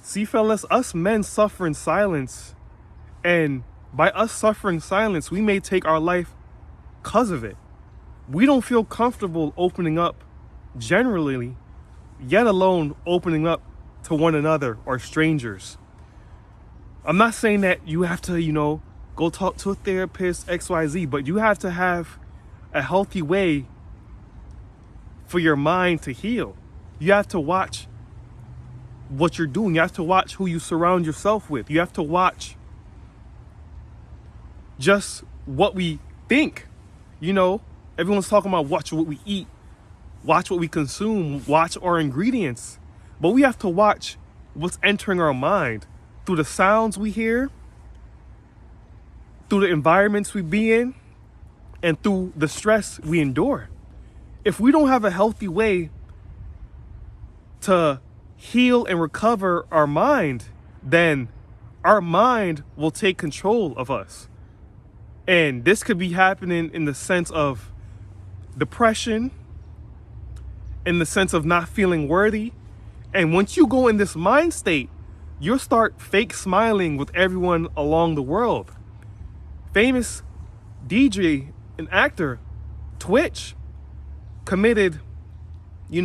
See, fellas, us men suffer in silence, and by us suffering silence, we may take our life because of it. We don't feel comfortable opening up generally, yet alone opening up to one another or strangers. I'm not saying that you have to, go talk to a therapist, XYZ, but you have to have a healthy way for your mind to heal. You have to watch what you're doing. You have to watch who you surround yourself with. You have to watch just what we think. Everyone's talking about watch what we eat, watch what we consume, watch our ingredients. But we have to watch what's entering our mind through the sounds we hear, through the environments we be in, and through the stress we endure. If we don't have a healthy way to heal and recover our mind, then our mind will take control of us. And this could be happening in the sense of depression, in the sense of not feeling worthy. And once you go in this mind state, you'll start fake smiling with everyone along the world. Famous DJ and actor Twitch committed, he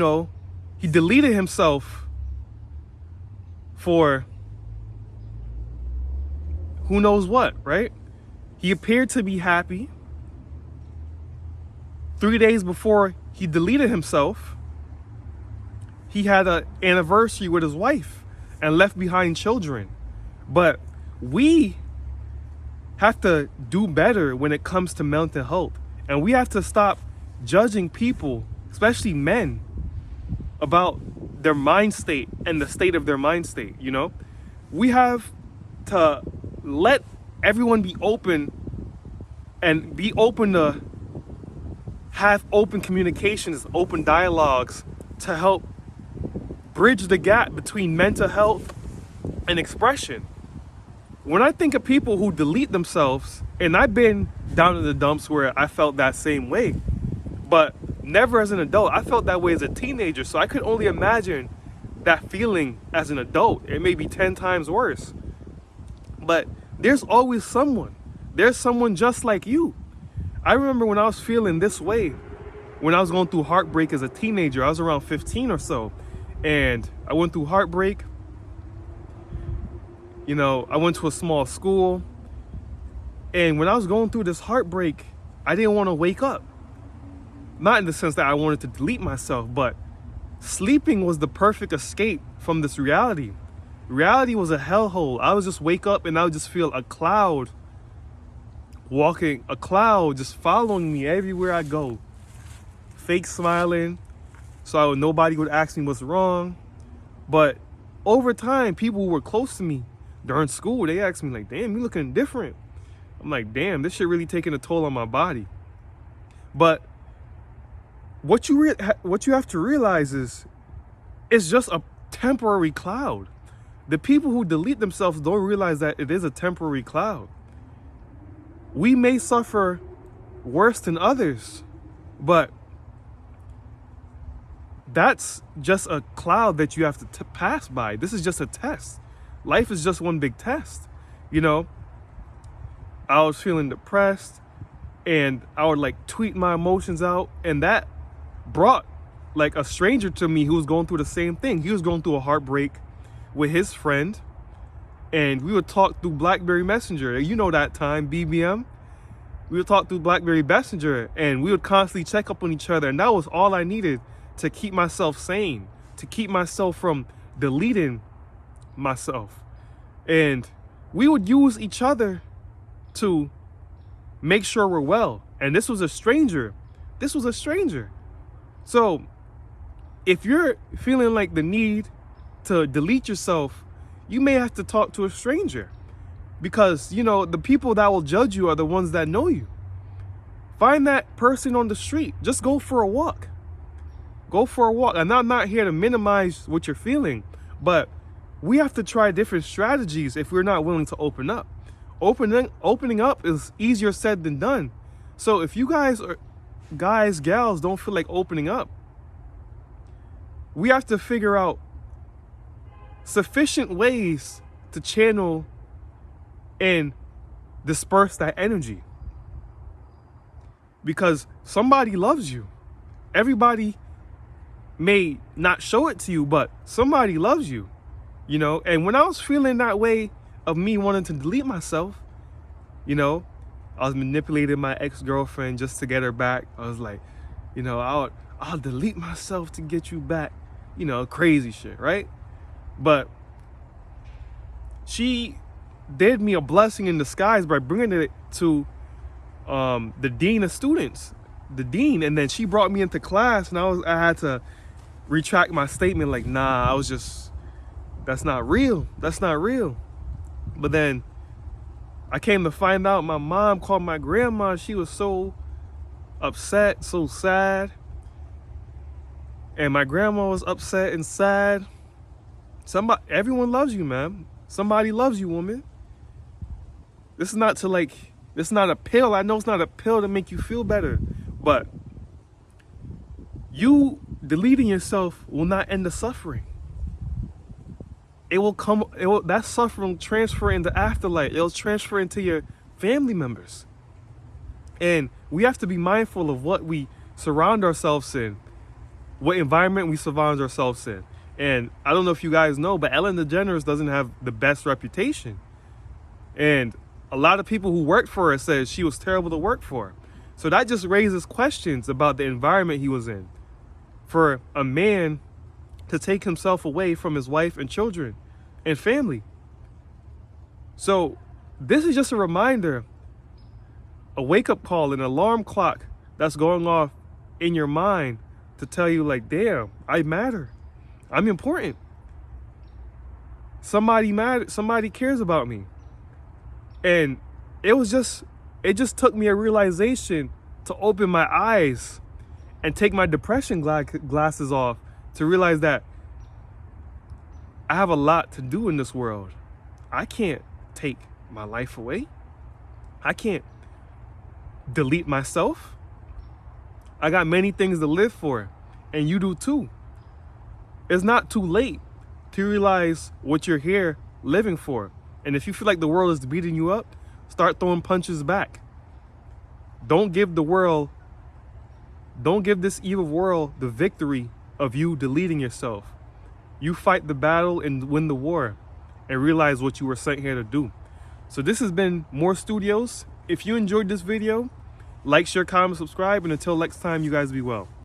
deleted himself for who knows what, right? He appeared to be happy. 3 days before he deleted himself, he had an anniversary with his wife and left behind children. But we have to do better when it comes to mental health. And we have to stop judging people, especially men, about their mind state and the state of their mind state, We have to let everyone be open and be open to have open communications, open dialogues to help bridge the gap between mental health and expression. When I think of people who delete themselves, and I've been down in the dumps where I felt that same way, but never as an adult. I felt that way as a teenager, so I could only imagine that feeling as an adult. It may be 10 times worse. But there's always someone. There's someone just like you. I remember when I was feeling this way, when I was going through heartbreak as a teenager. I was around 15 or so, and I went through heartbreak. I went to a small school, and when I was going through this heartbreak, I didn't want to wake up. Not in the sense that I wanted to delete myself, but sleeping was the perfect escape from this reality. Reality was a hellhole. I would just wake up and I would just feel a cloud just following me everywhere I go. Fake smiling, so nobody would ask me what's wrong. But over time, people who were close to me during school, they asked me like, damn, you looking different. I'm like, damn, this shit really taking a toll on my body. But what you have to realize is it's just a temporary cloud. The people who delete themselves don't realize that it is a temporary cloud. We may suffer worse than others, but that's just a cloud that you have to pass by. This is just a test. Life is just one big test. I was feeling depressed, and I would tweet my emotions out, and that brought a stranger to me who was going through the same thing. He was going through a heartbreak with his friend, and we would talk through BlackBerry Messenger. That time, BBM. We would talk through BlackBerry Messenger, and we would constantly check up on each other, and that was all I needed to keep myself sane, to keep myself from deleting myself. And we would use each other to make sure we're well. And this was a stranger. So if you're feeling like the need to delete yourself, you may have to talk to a stranger, because the people that will judge you are the ones that know you. Find that person on the street. Just go for a walk. And I'm not here to minimize what you're feeling, but we have to try different strategies if we're not willing to open up. Opening up is easier said than done. So if you gals don't feel like opening up, we have to figure out sufficient ways to channel and disperse that energy. Because somebody loves you. Everybody may not show it to you, but somebody loves you, you know? And when I was feeling that way of me wanting to delete myself, you know, I was manipulating my ex-girlfriend just to get her back. I was like, you know, I'll delete myself to get you back, you know, crazy shit, right? But she did me a blessing in disguise by bringing it to the dean of students, and then she brought me into class, and I had to retract my statement, like, nah, that's not real. But then I came to find out my mom called my grandma. She was so upset, so sad. And my grandma was upset and sad. Everyone loves you, man. Somebody loves you, woman. This is not a pill. I know it's not a pill to make you feel better, but you deleting yourself will not end the suffering. That suffering will transfer into afterlife. It'll transfer into your family members. And we have to be mindful of what we surround ourselves in, what environment we surround ourselves in. And I don't know if you guys know, but Ellen DeGeneres doesn't have the best reputation. And a lot of people who worked for her said she was terrible to work for. So that just raises questions about the environment he was in. For a man to take himself away from his wife and children and family. So this is just a reminder, a wake-up call, an alarm clock that's going off in your mind to tell you, like, damn, I matter. I'm important. Somebody matters. Somebody cares about me. And it just took me a realization to open my eyes and take my depression glasses off to realize that I have a lot to do in this world. I can't take my life away. I can't delete myself. I got many things to live for, and you do too. It's not too late to realize what you're here living for. And if you feel like the world is beating you up, start throwing punches back. Don't give this evil world the victory of you deleting yourself. You fight the battle and win the war, and realize what you were sent here to do. So this has been More Studios. If you enjoyed this video, like, share, comment, subscribe, and until next time, you guys be well.